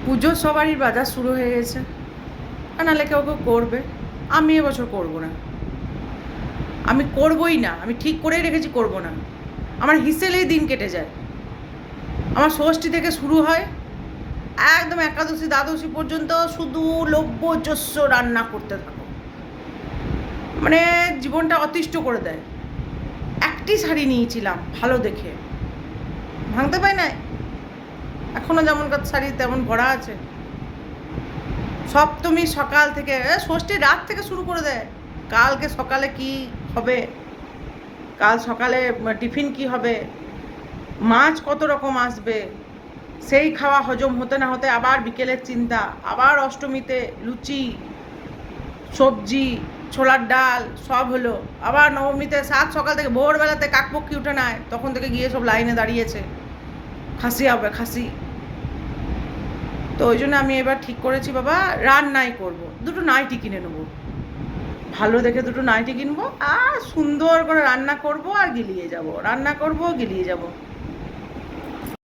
পুজোর সবারই বাজার শুরু হয়ে গেছে, আর নাহলে কেউ কেউ করবে। আমি এবছর করব না, আমি করবই না, আমি ঠিক করেই রেখেছি করব না। আমার হিসেলেই দিন কেটে যায়। আমার ষষ্ঠী থেকে শুরু হয়, একদম একাদশী দ্বাদশী পর্যন্ত শুধু লভ্যচস্য রান্না করতে থাকো, মানে জীবনটা অতিষ্ঠ করে দেয়। একটি শাড়ি নিয়েছিলাম ভালো দেখে, ভাঙতে পাই না, এখনও যেমনকার শাড়ি তেমন ভরা আছে। সপ্তমী সকাল থেকে, ষষ্ঠীর রাত থেকে শুরু করে দেয়, কালকে সকালে কি হবে, কাল সকালে টিফিন কি হবে, মাছ কত রকম আসবে, সেই খাওয়া হজম হতে না হতে আবার বিকেলের চিন্তা, আবার অষ্টমীতে লুচি সবজি ছোলার ডাল সব হলো, আবার নবমীতে সাত সকাল থেকে ভোরবেলাতে কাকপক্ষী উঠে নেয়, তখন থেকে গিয়ে সব লাইনে দাঁড়িয়েছে, খাসি হবে খাসি। তো ওই জন্য আমি এবার ঠিক করেছি বাবা রান্নাই করব, দুটো নাইটি কিনে নেবো, ভালো দেখে দুটো নাইটি কিনবো আর সুন্দর করে রান্না করব আর গিলিয়ে যাব, রান্না করব গিলিয়ে যাব।